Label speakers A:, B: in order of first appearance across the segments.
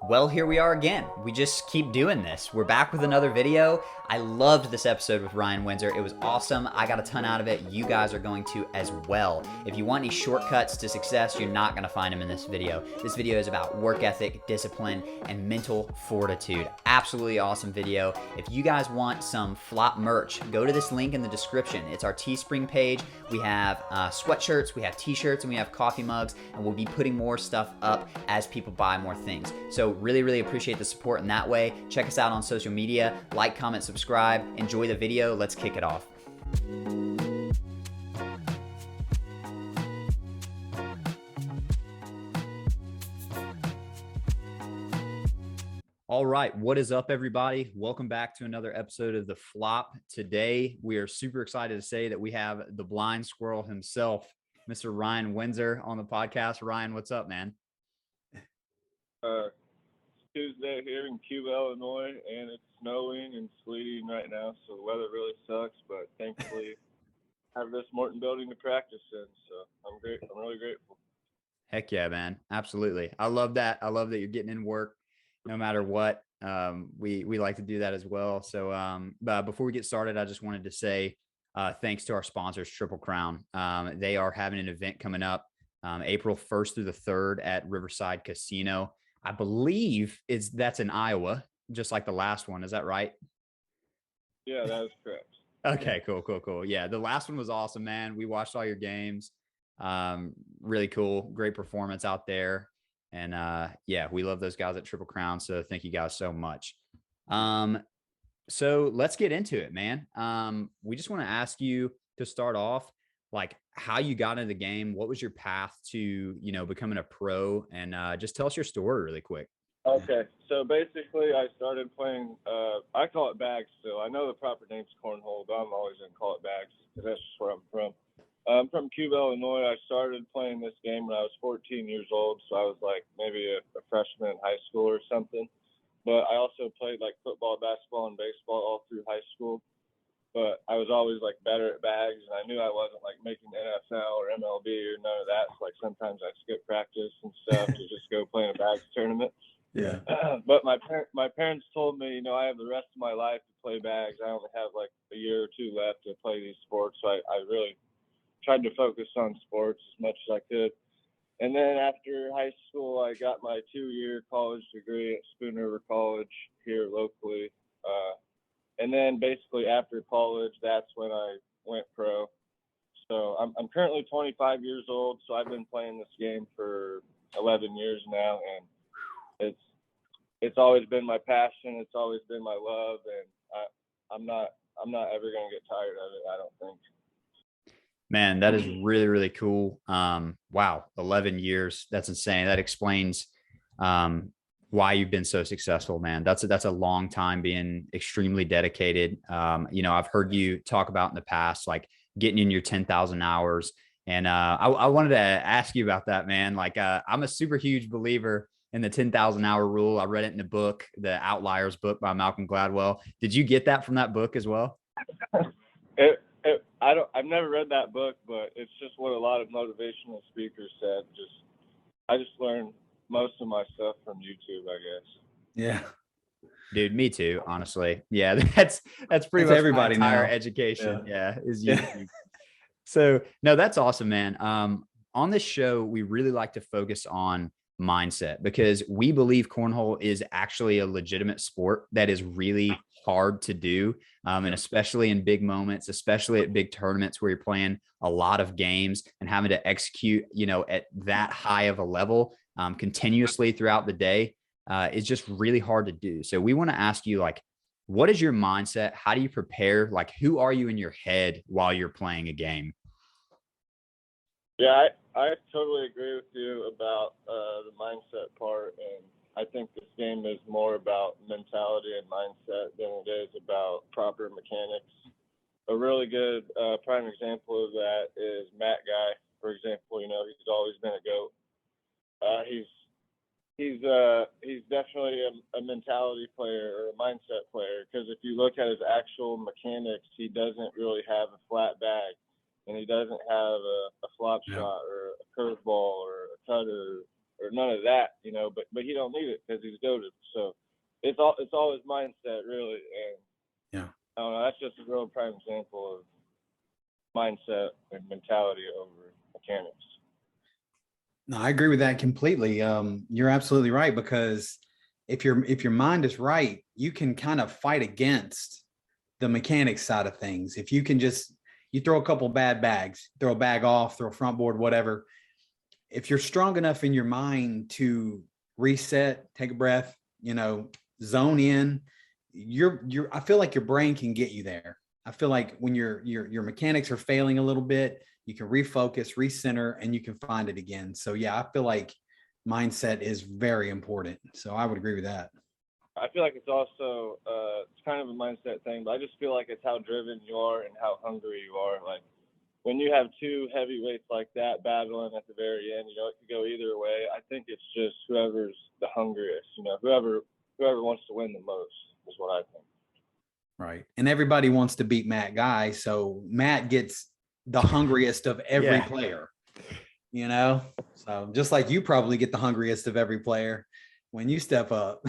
A: Well, here we are again. We just keep doing this. We're back with another video. I loved this episode with Ryan Windsor. It was awesome. I got a ton out of it. You guys are going to as well. If you want any shortcuts to success, you're not going to find them in this video. This video is about work ethic, discipline, and mental fortitude. Absolutely awesome video. If you guys want some flop merch, go to this link in the description. It's our Teespring page. We have sweatshirts, we have t-shirts, and we have coffee mugs, and we'll be putting more stuff up as people buy more things. So really appreciate the support in that way. Check us out on social media. Like, comment, subscribe. Enjoy the video. Let's kick it off. All right, what is up, everybody? Welcome back to another episode of The Flop. Today, we are super excited to say that we have the blind squirrel himself, Mr. Ryan Windsor, on the podcast. Ryan, what's up, man?
B: Tuesday here in Cuba, Illinois, and it's snowing and sleeting right now, so the weather really sucks, but thankfully I have this Morton building to practice in, so I'm really grateful.
A: Heck yeah, man. Absolutely. I love that. I love that you're getting in work no matter what. We like to do that as well. So but before we get started, I just wanted to say thanks to our sponsors, Triple Crown. They are having an event coming up April 1st through the 3rd at Riverside Casino. I believe that's in Iowa, just like the last one. Is that right?
B: Yeah, that is correct.
A: Okay, cool. Yeah, the last one was awesome, man. We watched all your games. Really cool. Great performance out there. And yeah, we love those guys at Triple Crown. So thank you guys so much. So let's get into it, man. We just want to ask you to start off, like, how you got into the game. What was your path to, becoming a pro? And just tell us your story really quick.
B: Okay, so basically I started playing, I call it bags still. I know the proper name's cornhole, but I'm always going to call it bags because that's just where I'm from. I'm from Cuba, Illinois. I started playing this game when I was 14 years old, so I was like maybe a freshman in high school or something. But I also played like football, basketball, and baseball all through high school. But I was always like better at bags, and I knew I wasn't like making NFL or MLB or none of that. So like sometimes I skip practice and stuff to just go play in a bags tournament.
C: Yeah.
B: But my parents told me, I have the rest of my life to play bags. I only have like a year or two left to play these sports. So I really tried to focus on sports as much as I could. And then after high school, I got my 2-year college degree at Spoon River College here locally. And then basically after college, that's when I went pro. So I'm currently 25 years old. So I've been playing this game for 11 years now, and it's always been my passion. It's always been my love, and I'm not ever gonna get tired of it, I don't think.
A: Man, that is really cool. Wow, 11 years. That's insane. That explains why you've been so successful, man. That's a long time being extremely dedicated. I've heard you talk about in the past, like getting in your 10,000 hours. And I wanted to ask you about that, man. Like, I'm a super huge believer in the 10,000 hour rule. I read it in the book, the Outliers book by Malcolm Gladwell. Did you get that from that book as well?
B: I've never read that book, but it's just what a lot of motivational speakers said. I just learned most of my stuff from YouTube, I guess.
C: Yeah.
A: Dude, me too, honestly. Yeah, that's pretty much
C: everybody
A: my entire
C: now.
A: education. Yeah, is
C: Yeah.
A: YouTube. So no, that's awesome, man. On this show, we really like to focus on mindset because we believe cornhole is actually a legitimate sport that is really hard to do. And especially in big moments, especially at big tournaments where you're playing a lot of games and having to execute, at that high of a level continuously throughout the day is just really hard to do. So we want to ask you, like, what is your mindset? How do you prepare? Like, who are you in your head while you're playing a game?
B: Yeah, I totally agree with you about the mindset part, and I think this game is more about mentality and mindset than it is about proper mechanics. A really good prime example of that is Matt Guy, for example. He's always been a GOAT. He's definitely a mentality player or a mindset player, because if you look at his actual mechanics, he doesn't really have a flat bag, and he doesn't have a flop shot or a curveball or a cutter or none of that, you know, but he don't need it because he's goated. So it's all his mindset, really. And
C: Yeah.
B: I don't know, that's just a real prime example of mindset and mentality over mechanics.
C: No, I agree with that completely. You're absolutely right, because if your mind is right, you can kind of fight against the mechanics side of things. If you can just, you throw a couple bad bags, throw a bag off, throw a front board, whatever. If you're strong enough in your mind to reset, take a breath, you know, zone in, I feel like your brain can get you there. I feel like when your mechanics are failing a little bit, you can refocus, recenter, and you can find it again. So yeah, I feel like mindset is very important. So I would agree with that.
B: I feel like it's also it's kind of a mindset thing, but I just feel like it's how driven you are and how hungry you are. Like when you have two heavyweights like that battling at the very end, you know, it could go either way. I think it's just whoever's the hungriest, you know, whoever wants to win the most is what I think.
C: Right. And everybody wants to beat Matt Guy. So Matt gets the hungriest of every player, you know? So just like you probably get the hungriest of every player when you step up.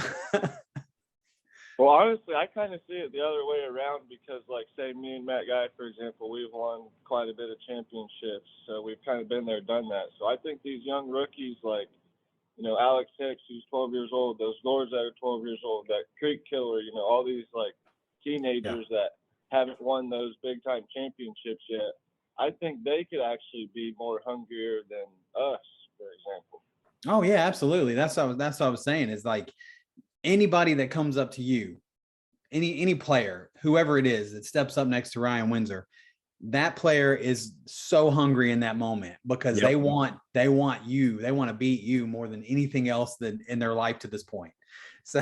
B: Well, honestly, I kind of see it the other way around because, like, say me and Matt Guy, for example, we've won quite a bit of championships. So we've kind of been there, done that. So I think these young rookies, like, you know, Alex Hicks, who's 12 years old, those Gores that are 12 years old, that Creek Killer, you know, all these, like, teenagers that haven't won those big-time championships yet, I think they could actually be more hungrier than us, for example.
C: Oh, yeah, absolutely. That's what I was saying is, like, anybody that comes up to you, any player, whoever it is that steps up next to Ryan Windsor, that player is so hungry in that moment because they want you, they want to beat you more than anything else that in their life to this point. So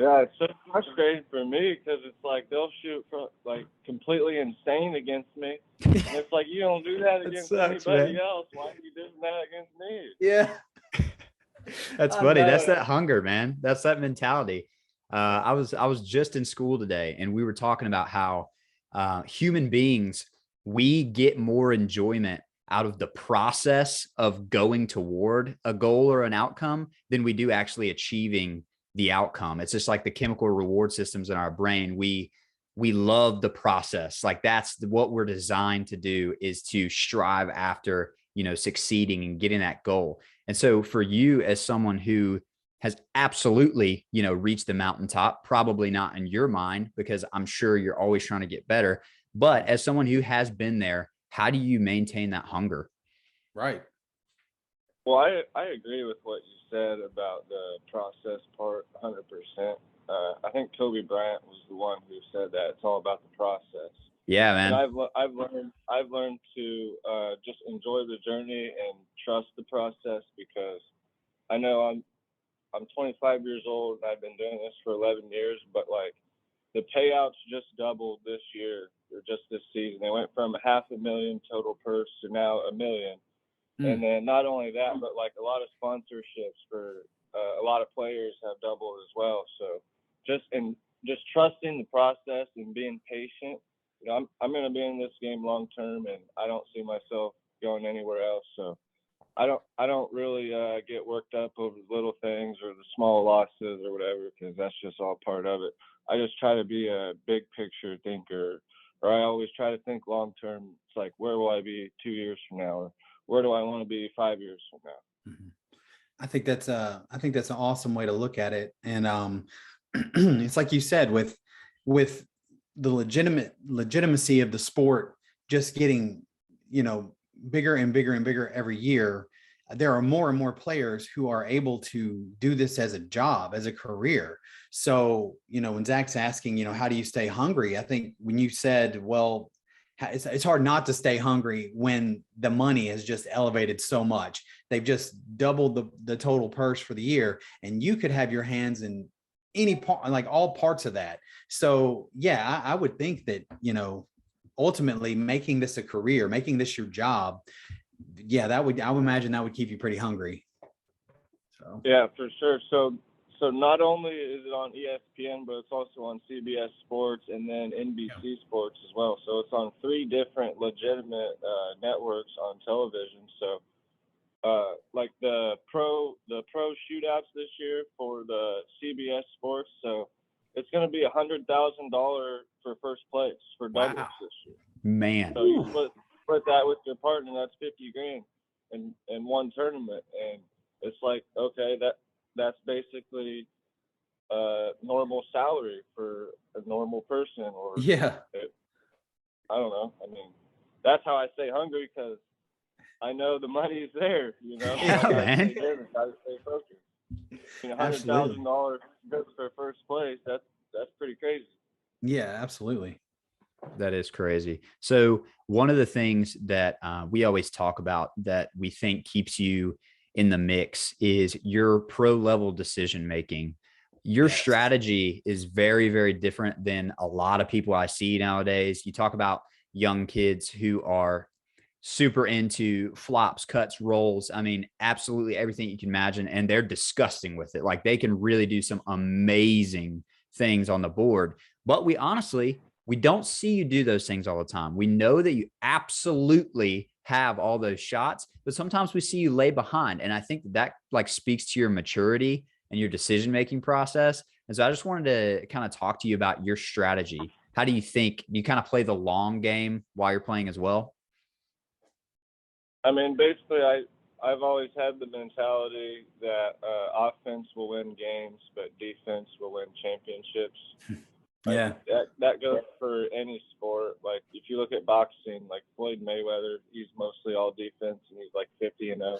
B: yeah, it's so frustrating for me because it's like they'll shoot for, like, completely insane against me, and it's like you don't do that against anybody else. Why are you doing that against me?
C: Yeah.
A: That's funny. That's that hunger, man. That's that mentality. I was just in school today, and we were talking about how human beings, we get more enjoyment out of the process of going toward a goal or an outcome than we do actually achieving the outcome. It's just like the chemical reward systems in our brain. We love the process. Like that's what we're designed to do, is to strive after, you know, succeeding and getting that goal. And so for you, as someone who has absolutely, you know, reached the mountaintop, probably not in your mind, because I'm sure you're always trying to get better. But as someone who has been there, how do you maintain that hunger?
C: Right.
B: Well, I agree with what you said about the process part 100%. I think Kobe Bryant was the one who said that it's all about the process.
A: Yeah, man.
B: And I've learned to just enjoy the journey and trust the process, because I know I'm 25 years old and I've been doing this for 11 years, but like the payouts just doubled this year or just this season. They went from $500,000 total purse to now $1 million. And then not only that, but like a lot of sponsorships for a lot of players have doubled as well. So just trusting the process and being patient. You know, I'm going to be in this game long term, and I don't see myself going anywhere else. So I don't really get worked up over the little things or the small losses or whatever, because that's just all part of it. I just try to be a big picture thinker, or I always try to think long term. It's like, where will I be 2 years from now? Or where do I want to be 5 years from now?
C: Mm-hmm. I think that's an awesome way to look at it. And it's like you said, with the legitimacy of the sport just getting, you know, bigger and bigger and bigger every year, there are more and more players who are able to do this as a job, as a career. So, you know, when Zach's asking, you know, how do you stay hungry? I think when you said, well, it's hard not to stay hungry when the money has just elevated so much. They've just doubled the total purse for the year, and you could have your hands in any part, like all parts of that. So yeah, I would think that, you know, ultimately making this a career, making this your job, yeah, I would imagine that would keep you pretty hungry. So
B: yeah, for sure. So not only is it on ESPN, but it's also on CBS Sports and then NBC Sports as well. So it's on 3 different legitimate networks on television. So like the pro shootouts this year for the CBS Sports. So it's going to be $100,000 for first place for doubles this year.
A: Man.
B: So you split that with your partner, that's $50,000 in one tournament, and it's like, okay, that's basically normal salary for a normal person. Or I don't know. I mean, that's how I stay hungry, because I know the money's there, you know.
A: Yeah,
B: I
A: man.
B: gotta stay focused. I mean, $100,000 just for first place, that's pretty crazy.
C: Yeah, absolutely.
A: That is crazy. So one of the things that we always talk about that we think keeps you in the mix is your pro level decision making. Your strategy is very, very different than a lot of people I see nowadays. You talk about young kids who are super into flops, cuts, rolls. I mean, absolutely everything you can imagine. And they're disgusting with it. Like, they can really do some amazing things on the board. But we don't see you do those things all the time. We know that you absolutely have all those shots, but sometimes we see you lay behind. And I think that like speaks to your maturity and your decision-making process. And so I just wanted to kind of talk to you about your strategy. How do you think you kind of play the long game while you're playing as well?
B: I mean, basically, I've always had the mentality that offense will win games, but defense will win championships.
C: Yeah.
B: That goes for any sport. Like, if you look at boxing, like Floyd Mayweather, he's mostly all defense, and he's like 50-0.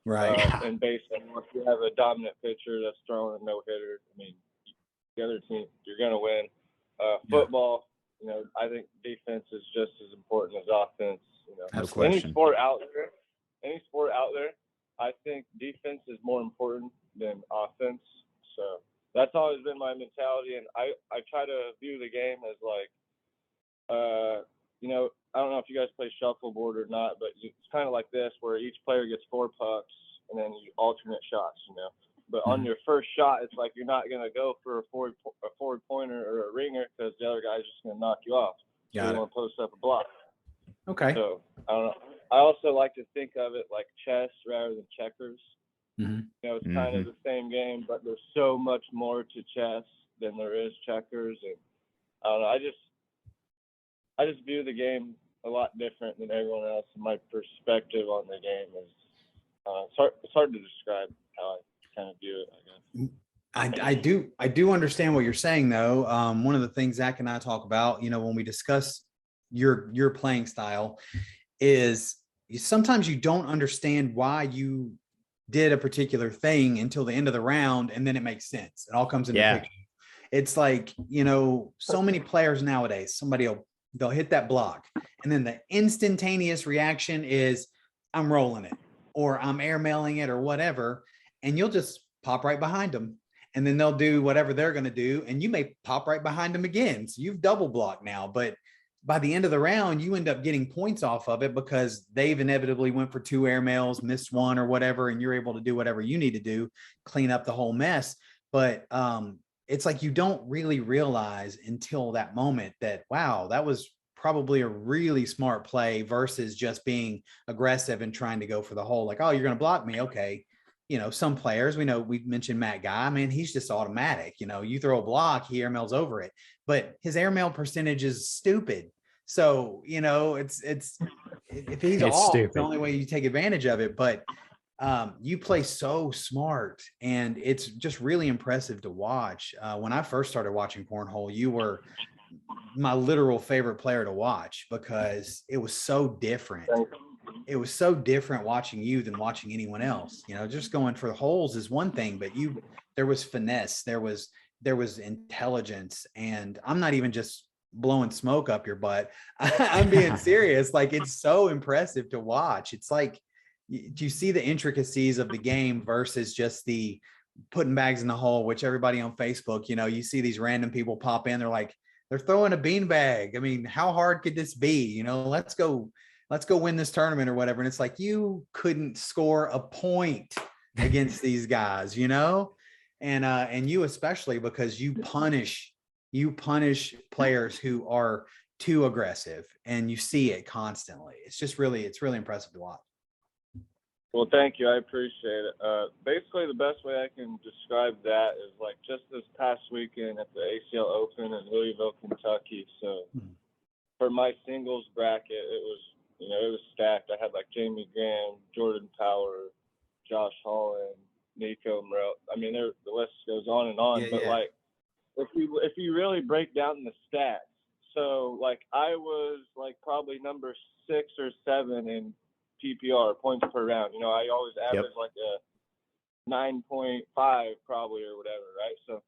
C: Right.
B: And basically, if you have a dominant pitcher that's throwing a no-hitter, I mean, the other team, you're going to win. Football, you know, I think defense is just as important as offense. You know,
A: No question.
B: any sport out there, I think defense is more important than offense. So that's always been my mentality, and I try to view the game as like, you know, I don't know if you guys play shuffleboard or not, but it's kind of like this, where each player gets 4 pucks, and then you alternate shots, you know. But on your first shot, it's like you're not going to go for a forward pointer or a ringer, because the other guy's just going to knock you off. So you want to post up a block.
C: Okay.
B: So I don't know. I also like to think of it like chess rather than checkers.
C: Mm-hmm.
B: You know, it's kind of the same game, but there's so much more to chess than there is checkers. And I don't know. I just view the game a lot different than everyone else. And my perspective on the game is it's hard to describe how I kind of view it, I guess.
C: I do understand what you're saying, though. One of the things Zach and I talk about, you know, when we discuss your playing style, is sometimes you don't understand why you did a particular thing until the end of the round, and then it makes sense. It all comes into picture. It's like, you know, so many players nowadays, they'll hit that block, and then the instantaneous reaction is, I'm rolling it, or I'm airmailing it, or whatever, and you'll just pop right behind them, and then they'll do whatever they're going to do, and you may pop right behind them again. So you've double blocked now, but by the end of the round, you end up getting points off of it, because they've inevitably went for 2 airmails, missed 1 or whatever, and you're able to do whatever you need to do, clean up the whole mess. But it's like you don't really realize until that moment that, wow, that was probably a really smart play, versus just being aggressive and trying to go for the hole. Like, oh, you're going to block me. Okay. You know, some players, we know, we mentioned Matt Guy, man, he's just automatic. You know, you throw a block, he airmails over it, but his airmail percentage is stupid. So, you know, it's if he's off, it's the only way you take advantage of it. But you play so smart, and it's just really impressive to watch. When I first started watching cornhole, you were my literal favorite player to watch, because it was so different. It was so different watching you than watching anyone else. You know, just going for the holes is one thing, but there was finesse, there was intelligence, and I'm not even just blowing smoke up your butt. I'm being serious. Like, it's so impressive to watch. It's like, do you see the intricacies of the game versus just the putting bags in the hole, which everybody on Facebook, you know, you see these random people pop in, they're throwing a beanbag. I mean, how hard could this be? You know, let's go win this tournament or whatever. And it's like, you couldn't score a point against these guys, you know, and you especially, because you punish players who are too aggressive, and you see it constantly. It's really impressive to watch.
B: Well, thank you. I appreciate it. Basically, the best way I can describe that is like just this past weekend at the ACL Open in Louisville, Kentucky. So for my singles bracket, it was, it was stacked. I had like Jamie Graham, Jordan Power, Josh Holland, Nico Morel. I mean, the list goes on and on. But like, if you really break down the stats, so like I was like probably number 6 or 7 in PPR, points per round. I always average like a 9.5 probably or whatever, right? So,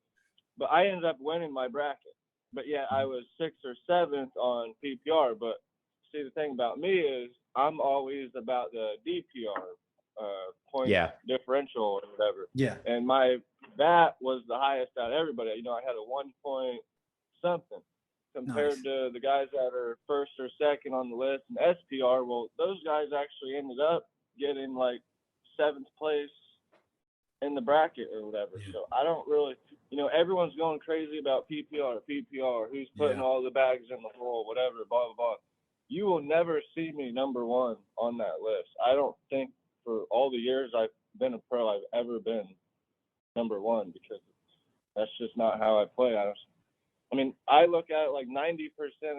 B: but I ended up winning my bracket. But yeah, I was 6th or 7th on PPR. But see, the thing about me is I'm always about the DPR, point differential or whatever.
C: Yeah.
B: And that was the highest out of everybody. I had a 1 point something compared to the guys that are 1st or 2nd on the list and SPR. Well, those guys actually ended up getting like 7th place in the bracket or whatever. Yeah. So I don't really, everyone's going crazy about PPR, who's putting all the bags in the hole, whatever, blah, blah, blah. You will never see me number 1 on that list. I don't think for all the years I've been a pro, I've ever been number 1 because that's just not how I play. I mean, I look at it like 90%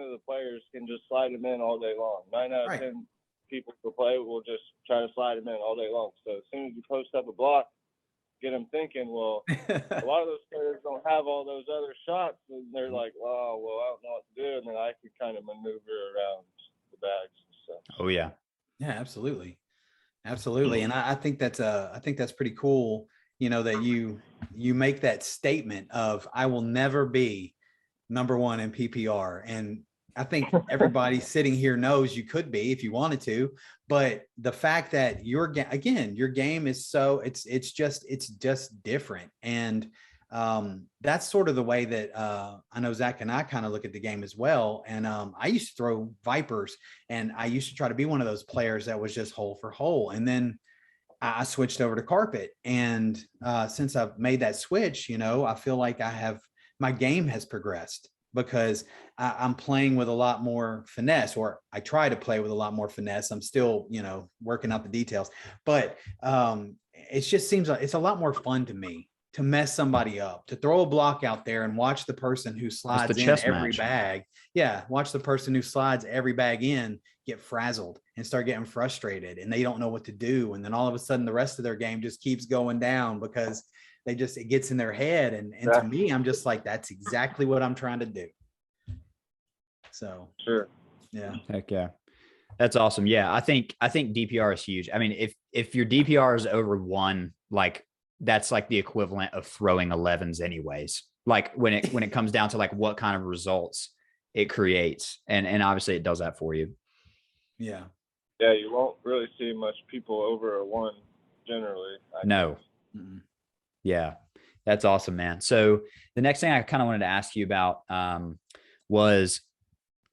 B: of the players can just slide them in all day long. 9 out of 10 people who play will just try to slide them in all day long. So as soon as you post up a block, get them thinking, well, a lot of those players don't have all those other shots. And they're like, oh, well, I don't know what to do. And then I can kind of maneuver around the bags and stuff.
A: Oh, yeah.
C: Yeah, absolutely. Absolutely. And I think that's pretty cool, that you make that statement of, I will never be number 1 in PPR. And I think everybody sitting here knows you could be if you wanted to, but the fact that your game is so it's just different. And that's sort of the way that I know Zach and I kind of look at the game as well. And I used to throw Vipers, and I used to try to be one of those players that was just hole for hole. And then I switched over to carpet. And since I've made that switch, I feel like my game has progressed because I'm playing with a lot more finesse, or I try to play with a lot more finesse. I'm still, working out the details, but it just seems like it's a lot more fun to me to mess somebody up, to throw a block out there and watch the person who slides in every bag. Yeah. Watch the person who slides every bag in get frazzled and start getting frustrated, and they don't know what to do. And then all of a sudden the rest of their game just keeps going down because it gets in their head. And to me, I'm just like, that's exactly what I'm trying to do. So,
B: sure.
C: Yeah.
A: Heck yeah. That's awesome. Yeah. I think DPR is huge. I mean, if your DPR is over 1, like that's like the equivalent of throwing 11s anyways. Like when it comes down to like what kind of results it creates. And obviously it does that for you.
C: Yeah.
B: Yeah. You won't really see much people over a 1 generally.
A: No. Yeah, that's awesome, man. So the next thing I kind of wanted to ask you about was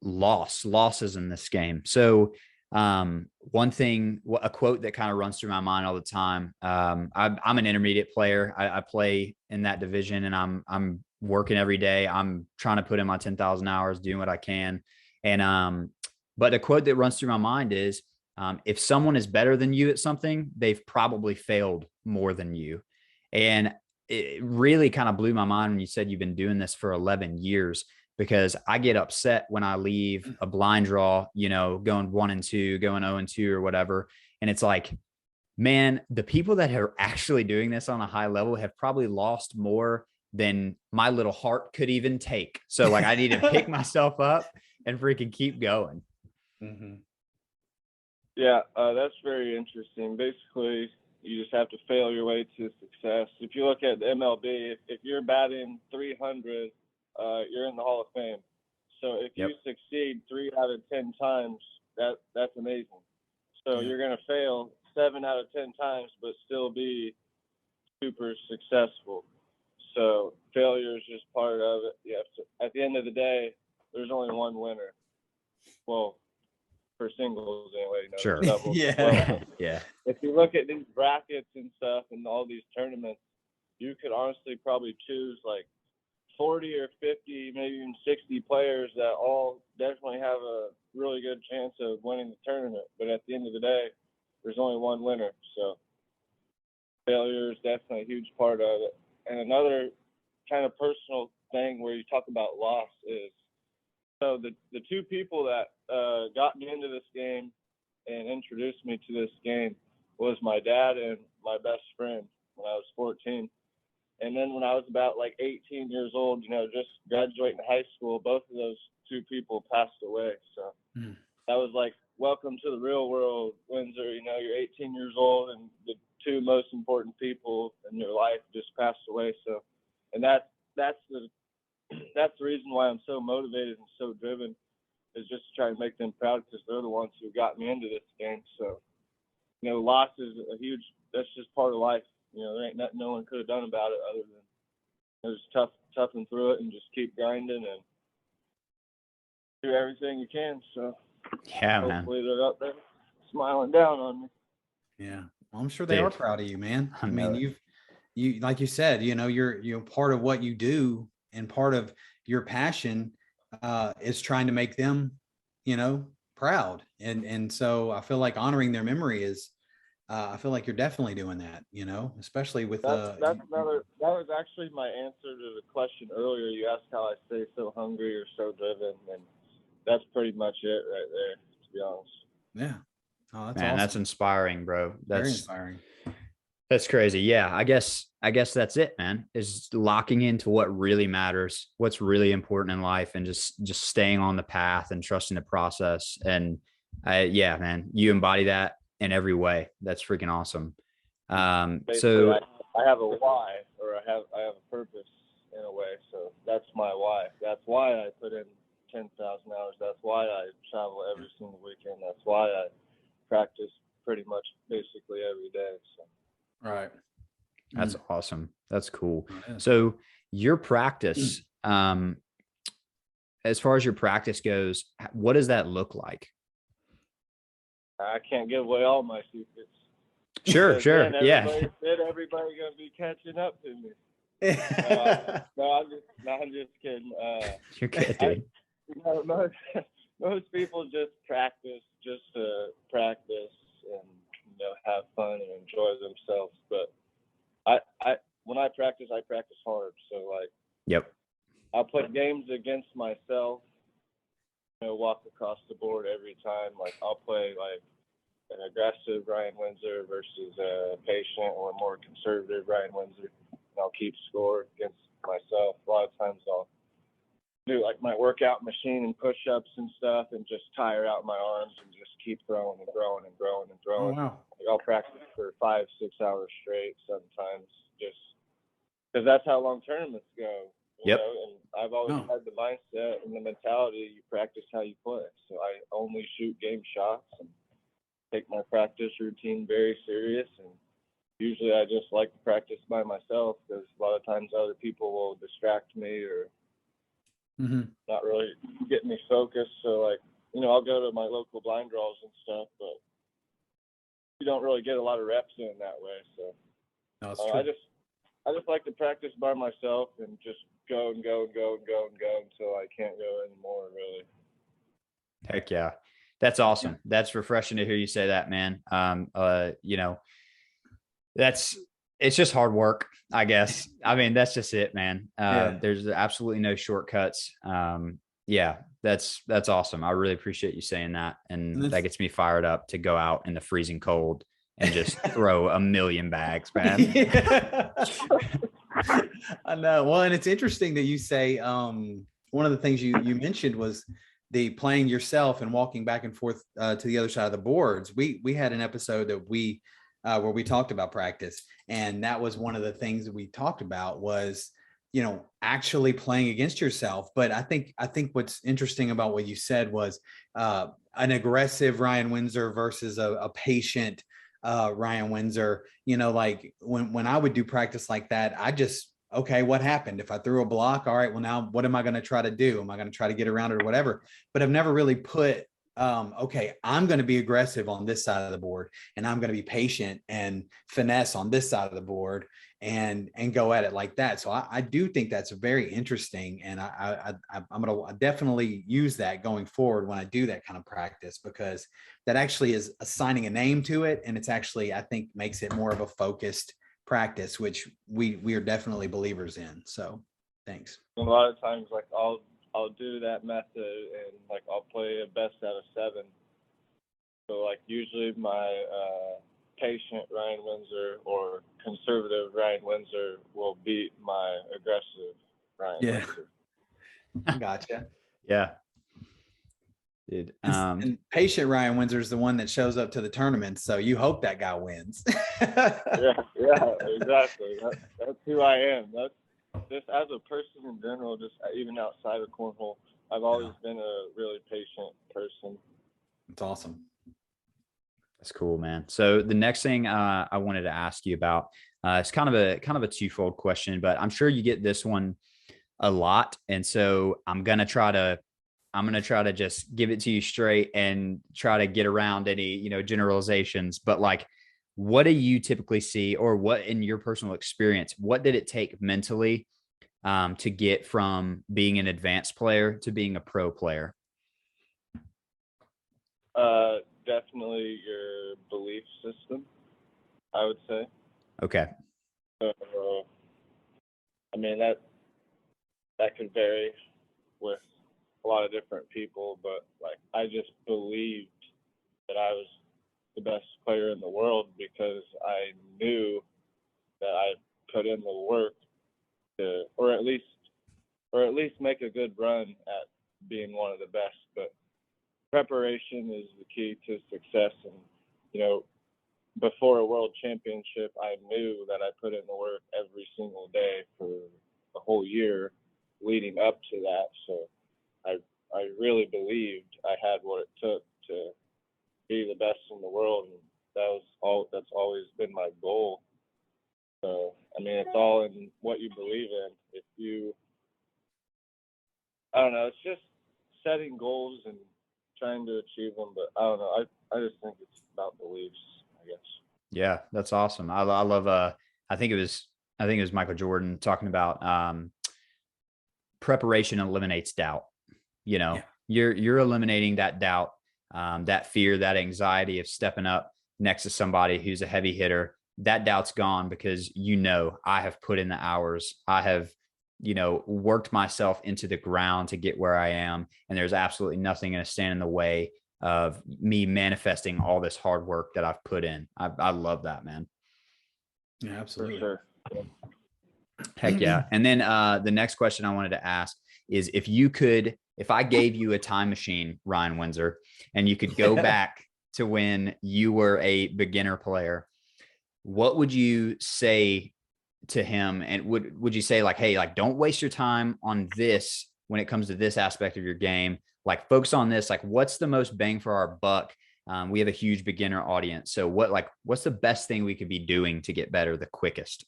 A: losses in this game. So one thing, a quote that kind of runs through my mind all the time. I'm an intermediate player. I play in that division, and I'm working every day. I'm trying to put in my 10,000 hours, doing what I can. And but a quote that runs through my mind is, if someone is better than you at something, they've probably failed more than you. And it really kind of blew my mind when you said you've been doing this for 11 years, because I get upset when I leave a blind draw, going 1 and 2, going 0 and 2 or whatever. And it's like, man, the people that are actually doing this on a high level have probably lost more than my little heart could even take. So like, I need to pick myself up and freaking keep going.
C: Mm-hmm.
B: Yeah, that's very interesting. Basically, you just have to fail your way to success. If you look at the MLB, if you're batting 300, you're in the Hall of Fame. So if you succeed 3 out of 10 times, that's amazing. So you're going to fail 7 out of 10 times, but still be super successful. So failure is just part of it. You have to, at the end of the day, there's only one winner. Well, for singles anyway.
A: Sure.
B: Doubles.
C: Yeah.
B: Well,
A: Yeah.
B: if you look at these brackets and stuff and all these tournaments, you could honestly probably choose like 40 or 50, maybe even 60 players that all definitely have a really good chance of winning the tournament. But at the end of the day, there's only one winner. So failure is definitely a huge part of it. And another kind of personal thing where you talk about loss is, so the two people that got me into this game and introduced me to this game was my dad and my best friend when I was 14. And then when I was about like 18 years old, just graduating high school, both of those two people passed away. So that was like, welcome to the real world, Windsor. You're 18 years old and the two most important people in your life just passed away. So, and that's the reason why I'm so motivated and so driven, is just to try and make them proud, because they're the ones who got me into this game. So, loss is that's just part of life. There ain't nothing no one could have done about it other than just toughen through it and just keep grinding and do everything you can. So
A: Yeah, man.
B: hopefully they're up there smiling down on me.
C: Yeah. Well, I'm sure they are
A: Dude,
C: proud of you, man.
A: I
C: I
A: know
C: mean, you like you said, you're part of what you do, and part of your passion is trying to make them, proud. And so I feel like honoring their memory is, I feel like you're definitely doing that, especially with
B: that was actually my answer to the question earlier. You asked how I stay so hungry or so driven, and that's pretty much it right there, to be honest.
C: Yeah. Oh, that's
A: man,
C: awesome.
A: that's inspiring, bro.
C: Very inspiring.
A: That's crazy. Yeah, I guess that's it, man. Is locking into what really matters, what's really important in life, and just staying on the path and trusting the process. And yeah, man, you embody that in every way. That's freaking awesome. So
B: I have a why, or I have a purpose in a way. So that's my why. That's why I put in 10,000 hours. That's why I travel every single weekend. That's why I practice pretty much basically every day. So.
C: Right.
A: That's awesome. That's cool.
C: Yeah.
A: So your practice, as far as your practice goes, what does that look like?
B: I can't give away all my secrets.
A: Sure.
B: Then
A: Yeah.
B: everybody gonna be catching up to me. No, I'm just kidding.
A: You're good, dude.
B: Most people just practice just to practice and have fun and enjoy themselves. But I when I practice hard. So like,
A: yep,
B: I'll play games against myself. Walk across the board every time. Like I'll play like an aggressive Ryan Windsor versus a patient or more conservative Ryan Windsor. And I'll keep score against myself. A lot of times I'll do like my workout machine and push-ups and stuff and just tire out my arms and just keep throwing and throwing and throwing and throwing.
C: Oh, wow.
B: Like I'll practice for 5-6 hours straight sometimes, just because that's how long tournaments go.
A: Yep.
B: And I've always had the mindset and the mentality, you practice how you play. So I only shoot game shots and take my practice routine very serious. And usually I just like to practice by myself, because a lot of times other people will distract me or not really get me focused. So like, I'll go to my local blind draws and stuff, but you don't really get a lot of reps in that way. So I just like to practice by myself and just go and go and go and go and go until I can't go anymore, really.
A: Heck yeah. That's awesome. That's refreshing to hear you say that, man. It's just hard work, I guess. I mean, that's just it, man. There's absolutely no shortcuts. Yeah, that's awesome. I really appreciate you saying that. And that gets me fired up to go out in the freezing cold and just throw a million bags, man.
C: I know. Well, and it's interesting that you say, one of the things you mentioned was the playing yourself and walking back and forth to the other side of the boards. We had an episode that where we talked about practice, and that was one of the things that we talked about was, actually playing against yourself. But I think what's interesting about what you said was an aggressive Ryan Windsor versus a patient Ryan Windsor. Like when I would do practice like that, I just, okay, what happened? If I threw a block, all right, well, now what am I going to try to do? Am I going to try to get around it or whatever? But I've never really put okay, I'm going to be aggressive on this side of the board, and I'm going to be patient and finesse on this side of the board, and go at it like that. So I do think that's very interesting, and I'm going to definitely use that going forward when I do that kind of practice, because that actually is assigning a name to it, and it's actually, I think, makes it more of a focused practice, which we are definitely believers in. So thanks.
B: A lot of times, like I'll do that method, and like I'll play a best out of 7. So like usually my patient Ryan Windsor or conservative Ryan Windsor will beat my aggressive Ryan Windsor.
C: Gotcha.
A: Yeah. Dude.
C: And patient Ryan Windsor is the one that shows up to the tournament, so you hope that guy wins.
B: yeah, exactly. That's who I am. That's just as a person in general, just even outside of cornhole, I've always been a really patient person.
C: It's awesome.
A: That's cool, man. So the next thing I wanted to ask you about, it's kind of a twofold question, but I'm sure you get this one a lot, and so I'm gonna try to just give it to you straight and try to get around any generalizations. But like, what do you typically see, or what in your personal experience, what did it take mentally to get from being an advanced player to being a pro player?
B: Definitely your belief system, I would say.
A: Okay.
B: I mean, that could vary with a lot of different people, but like I just believed that I was the best player in the world because I knew that I put in the work to, or at least make a good run at being one of the best. But preparation is the key to success, and before a world championship, I knew that I put in the work every single day for the whole year leading up to that. So I really believed I had what it took to be the best in the world, and that's always been my goal. So I mean, it's all in what you believe in. I don't know, it's just setting goals and trying to achieve them, but I don't know. I just think it's about beliefs, I guess.
A: Yeah, that's awesome. I love I think it was Michael Jordan talking about preparation eliminates doubt.
C: Yeah.
A: You're eliminating that doubt, that fear, that anxiety of stepping up next to somebody who's a heavy hitter. That doubt's gone because I have put in the hours. I have worked myself into the ground to get where I am, and there's absolutely nothing going to stand in the way of me manifesting all this hard work that I've put in. I love that, man.
C: Yeah, absolutely.
B: For sure.
A: Heck yeah. And then the next question I wanted to ask is, if I gave you a time machine, Ryan Windsor, and you could go back to when you were a beginner player, what would you say to him? And would you say like, hey, like, don't waste your time on this when it comes to this aspect of your game, like focus on this, like what's the most bang for our buck? We have a huge beginner audience. So what's the best thing we could be doing to get better the quickest?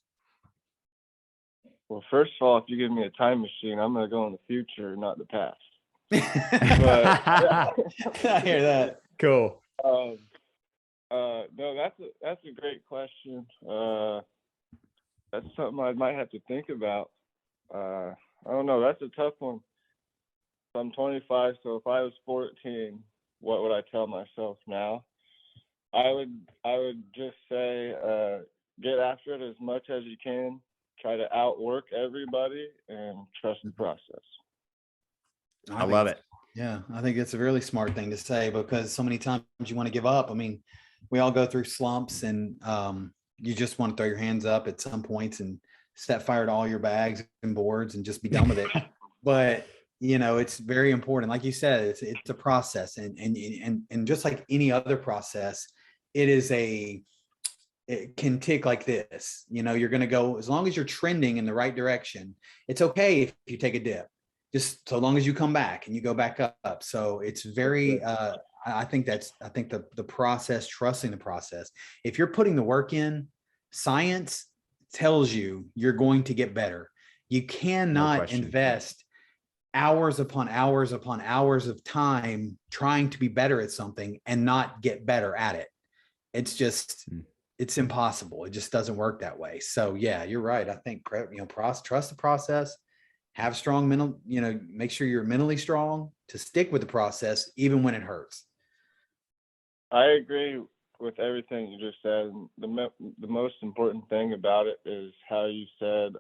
B: Well, first of all, if you give me a time machine, I'm going to go in the future, not the past.
C: I hear that.
A: Cool.
B: No, that's a great question. That's something I might have to think about. I don't know. That's a tough one. So I'm 25, so if I was 14, what would I tell myself now? I would just say get after it as much as you can. Try to outwork everybody and trust the process.
A: I love it.
C: Yeah, I think it's a really smart thing to say, because so many times you want to give up. I mean, we all go through slumps, and you just want to throw your hands up at some points and set fire to all your bags and boards and just be done with it. But it's very important. Like you said, it's a process, and just like any other process, it can tick like this. You're going to go, as long as you're trending in the right direction, it's okay if you take a dip, just so long as you come back and you go back up. So it's very, I think the process, trusting the process. If you're putting the work in, science tells you you're going to get better. You cannot invest hours upon hours upon hours of time trying to be better at something and not get better at it. It's just, it's impossible. It just doesn't work that way. So yeah, you're right. I think, trust the process, have strong mental, make sure you're mentally strong to stick with the process, even when it hurts.
B: I agree with everything you just said. And the most important thing about it is how you said,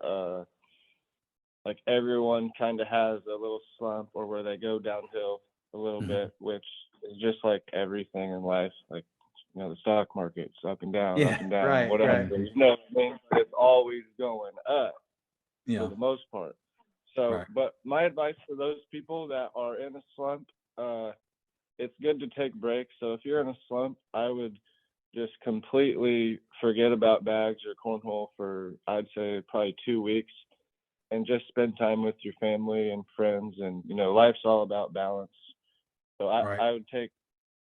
B: like everyone kind of has a little slump or where they go downhill a little bit, which is just like everything in life. Like, the stock market's up and down,
C: Right,
B: whatever.
C: right.
B: You know what I mean? But it's always going up
C: Yeah.
B: for the most part. So,
C: Right.
B: but my advice for those people that are in a slump, it's good to take breaks. So if you're in a slump, I would just completely forget about bags or cornhole for, I'd say, probably 2 weeks, and just spend time with your family and friends. And, life's all about balance. So I would take,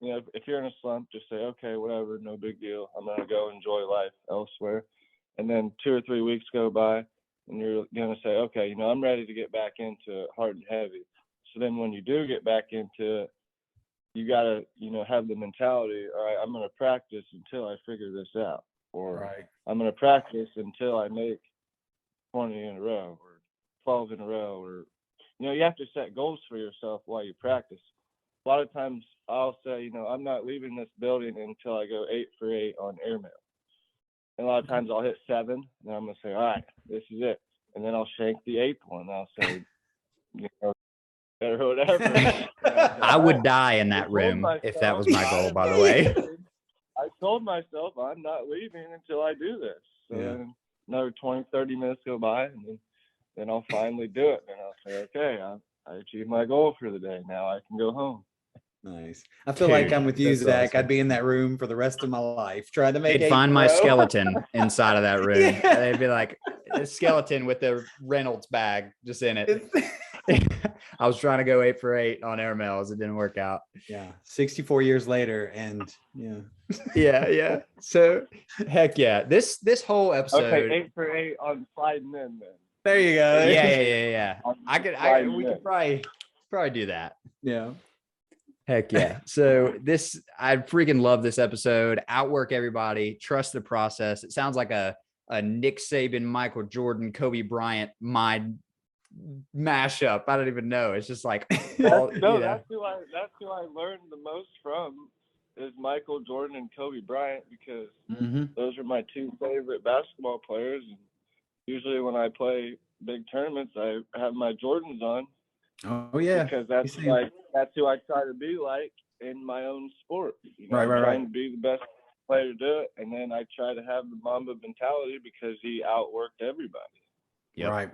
B: if you're in a slump, just say, okay, whatever, no big deal. I'm going to go enjoy life elsewhere. And then 2 or 3 weeks go by and you're going to say, okay, I'm ready to get back into it hard and heavy. So then when you do get back into it, you got to, have the mentality, all right, I'm going to practice until I figure this out. Or I'm going to practice until I make 20 in a row or 12 in a row. Or, you have to set goals for yourself while you practice. A lot of times I'll say, I'm not leaving this building until I go 8 for 8 on airmail. And a lot of times I'll hit 7, and I'm going to say, all right, this is it. And then I'll shank the 8th one. I'll say, or whatever.
A: I would die in that room if that was my goal, by the way.
B: I told myself I'm not leaving until I do this. So then another 20, 30 minutes go by, and then I'll finally do it. And I'll say, okay, I achieved my goal for the day. Now I can go home.
C: Nice. I feel like I'm with you, Zach. Awesome. I'd be in that room for the rest of my life trying to make.
A: They'd find my skeleton inside of that room. They'd be like a skeleton with the Reynolds bag just in it. I was trying to go 8 for 8 on airmails. It didn't work out.
C: Yeah. 64 years later. And
A: yeah. So heck yeah. This whole episode.
B: Okay, 8 for 8 on sliding in then.
C: There you go.
A: Yeah. We could probably do that.
C: Yeah.
A: Heck yeah. So I freaking love this episode. Outwork everybody. Trust the process. It sounds like a Nick Saban, Michael Jordan, Kobe Bryant mind mashup. I don't even know. It's just like
B: that's who I learned the most from is Michael Jordan and Kobe Bryant, because those are my 2 favorite basketball players. And usually when I play big tournaments, I have my Jordans on.
C: Oh yeah,
B: because that's who I try to be like in my own sport.
C: Right.
B: Trying to be the best player to do it, and then I try to have the Mamba mentality because he outworked everybody.
A: Yep.
C: Right.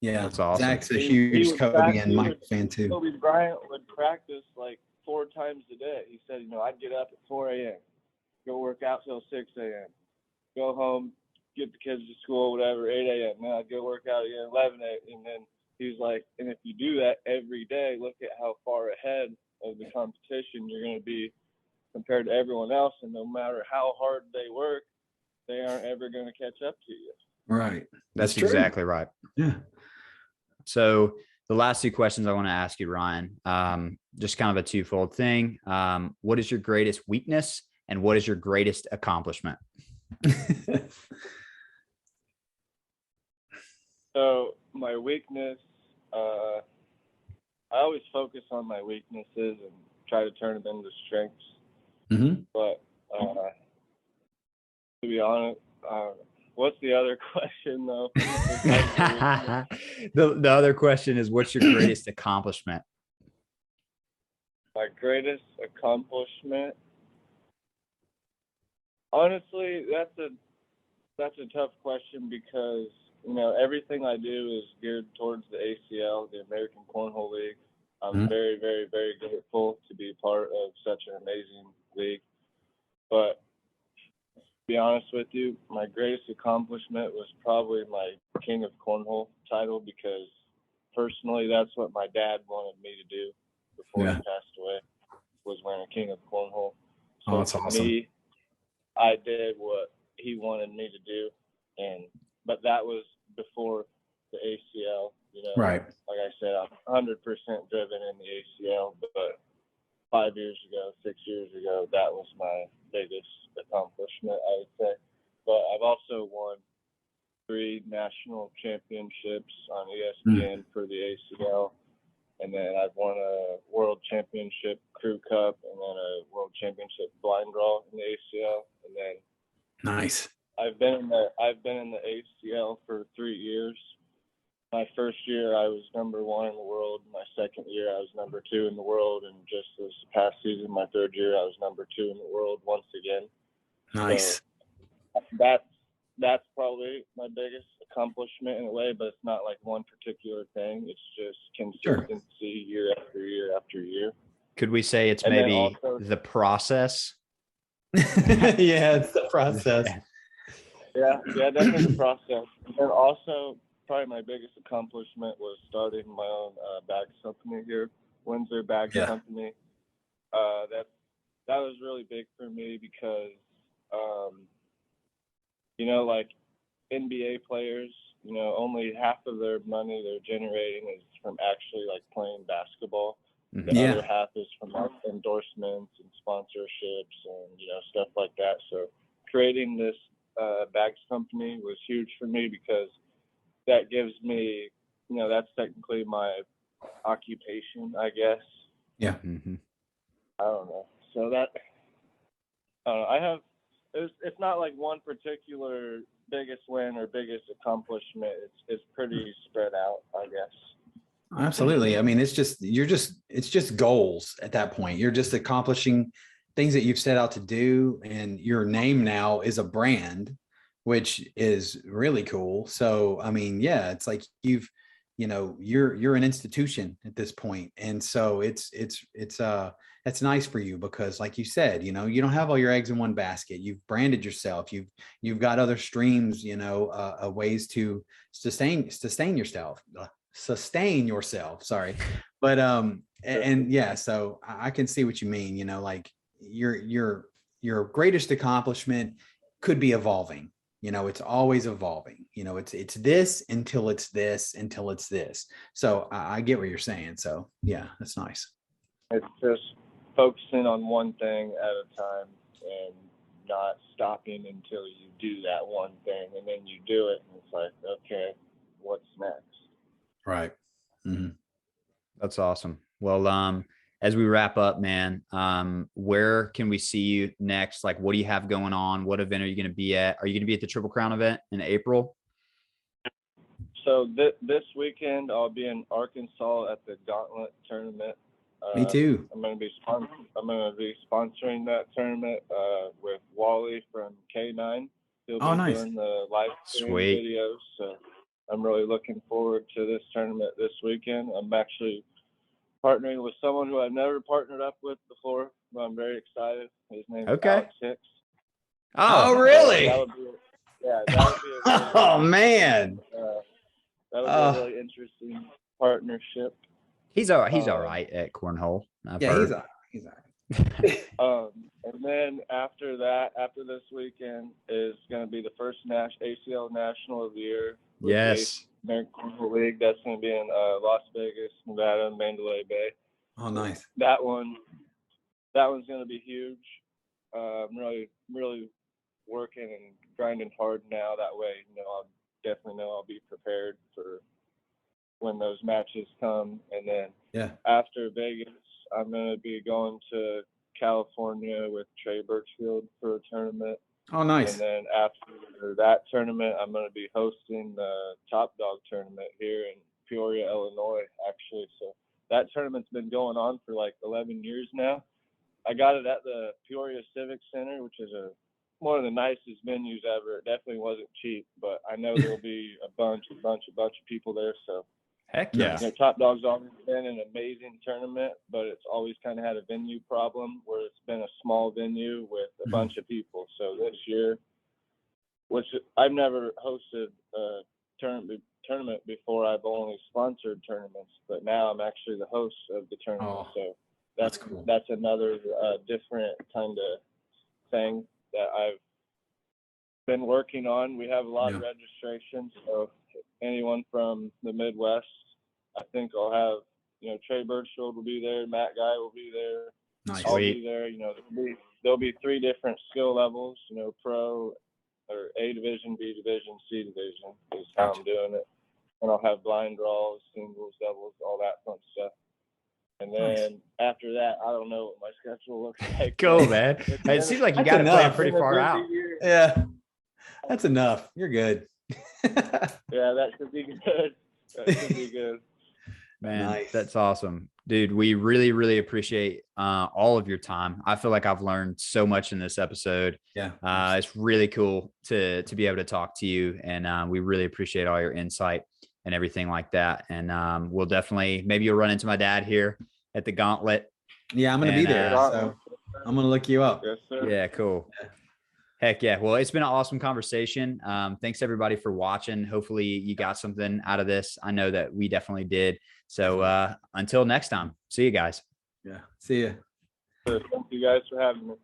C: Yeah,
A: that's awesome.
C: Zach's a huge Kobe and Mike fan too.
B: Kobe Bryant would practice like 4 times a day. He said, I'd get up at 4 a.m., go work out till 6 a.m., go home, get the kids to school, whatever, 8 a.m. Then I'd go work out again 11 a.m. And then he's like, and if you do that every day, look at how far ahead of the competition you're going to be compared to everyone else. And no matter how hard they work, they aren't ever going to catch up to you.
C: Right.
A: That's exactly right.
C: Yeah.
A: So the last 2 questions I want to ask you, Ryan, just kind of a twofold thing. What is your greatest weakness and what is your greatest accomplishment?
B: So my weakness, I always focus on my weaknesses and try to turn them into strengths. But to be honest, what's the other question though?
A: The other question is, what's your greatest accomplishment?
B: My greatest accomplishment, honestly, that's a tough question because everything I do is geared towards the ACL, the American Cornhole League. I'm very, very, very grateful to be part of such an amazing league. But to be honest with you, my greatest accomplishment was probably my King of Cornhole title, because personally, that's what my dad wanted me to do before he passed away, was win a King of Cornhole. So
C: that's awesome.
B: Me, I did what he wanted me to do, but that was before the ACL.
C: Right.
B: Like I I said, I'm 100% driven in the ACL, but 5 years ago, 6 years ago, that was my biggest accomplishment, I would say. But I've also won 3 national championships on ESPN for the ACL. And then I've won a world championship crew cup and then a world championship blind draw in the ACL. And then
C: Nice.
B: I've been in the ACL for 3 years. My first year I was number 1 in the world. My second year I was number 2 in the world, and just this past season, my third year, I was number 2 in the world once again.
C: Nice.
B: So that's probably my biggest accomplishment in a way, but it's not like one particular thing. It's just consistency year after year after year.
A: Could we say it's
B: And
A: maybe
B: also,
A: the process?
C: Yeah, it's the process.
B: Yeah, definitely the process. And also, probably my biggest accomplishment was starting my own bags company here, Windsor Bags Company. That was really big for me because, like NBA players, only half of their money they're generating is from actually like playing basketball. The other half is from like endorsements and sponsorships and stuff like that. So creating this bags company was huge for me because that gives me, that's technically my occupation, I guess.
C: Yeah.
A: Mm-hmm.
B: I don't know. So that I have. It's not like one particular biggest win or biggest accomplishment. It's pretty spread out, I guess.
C: Absolutely. I mean, it's just goals at that point. You're just accomplishing things that you've set out to do, and your name now is a brand, which is really cool. So, I mean, yeah, it's like you're an institution at this point. And so it's nice for you because, like you said, you don't have all your eggs in one basket. You've branded yourself. You've got other streams, ways to sustain yourself. Sorry. But, and yeah, so I can see what you mean, like your greatest accomplishment could be evolving. It's always evolving. It's this until it's this, until it's this. So I get what you're saying. So yeah, that's nice.
B: It's just focusing on one thing at a time and not stopping until you do that one thing, and then you do it, and it's like, okay, what's next?
C: Right. Mm-hmm.
A: That's awesome. Well, as we wrap up, man, where can we see you next? Like, what do you have going on? What event are you going to be at? Are you going to be at the Triple Crown event in April?
B: So this weekend, I'll be in Arkansas at the Gauntlet tournament.
C: Me too.
B: I'm going to be sponsoring that tournament with Wally from K9. He'll be
C: nice.
B: doing the live stream videos. So I'm really looking forward to this tournament this weekend. I'm actually partnering with someone who I've never partnered up with before, but I'm very excited. His name is Alex Hicks.
C: Oh, really?
B: That would be a
C: oh man.
B: That would be a really interesting partnership.
A: He's all right at cornhole.
C: He's all right.
B: And then after this weekend is going to be the first ACL National of the Year.
A: Yes.
B: American Cornhole League. That's going to be in Las Vegas, Nevada, and Mandalay Bay.
C: Oh, nice.
B: That one's going to be huge. I'm really working and grinding hard now. That way, I'll definitely know I'll be prepared for when those matches come. And then after Vegas, I'm going to be going to California with Trey Birchfield for a tournament.
C: Oh, nice.
B: And then after that tournament, I'm going to be hosting the Top Dog tournament here in Peoria, Illinois, actually. So that tournament's been going on for like 11 years now. I got it at the Peoria Civic Center, which is one of the nicest venues ever. It definitely wasn't cheap, but I know there'll be a bunch of people there. So
A: heck yeah.
B: Top Dog's always been an amazing tournament, but it's always kind of had a venue problem where it's been a small venue with a bunch of people. So this year, which I've never hosted a tournament before, I've only sponsored tournaments, but now I'm actually the host of the tournament. So that's cool. That's another different kind of thing that I've been working on. We have a lot of registrations, so anyone from the Midwest I think I'll have, Trey Birchfield will be there, Matt Guy will be there.
C: Nice.
B: I'll
A: Sweet.
B: be there. There'll be 3 different skill levels, pro or A division, B division, C division is how
C: Gotcha.
B: I'm doing it. And I'll have blind draws, singles, doubles, all that fun stuff. And then after that, I don't know what my schedule looks like.
A: Cool, man. It seems like you got to plan
C: enough.
A: pretty far out.
C: Yeah, that's enough. You're good.
B: Yeah, that should be good. That should be good.
A: Man,
C: Nice.
A: That's awesome. Dude, we really, really appreciate all of your time. I feel like I've learned so much in this episode.
C: Yeah.
A: It's really cool to be able to talk to you. And we really appreciate all your insight and everything like that. And we'll definitely, maybe you'll run into my dad here at the Gauntlet.
C: Yeah, I'm going to be there. So I'm going to look you up.
B: Yes, sir.
A: Yeah, cool. Heck yeah. Well, it's been an awesome conversation. Thanks everybody for watching. Hopefully you got something out of this. I know that we definitely did. So until next time, see you guys.
C: Yeah. See ya.
B: Thank you guys for having me.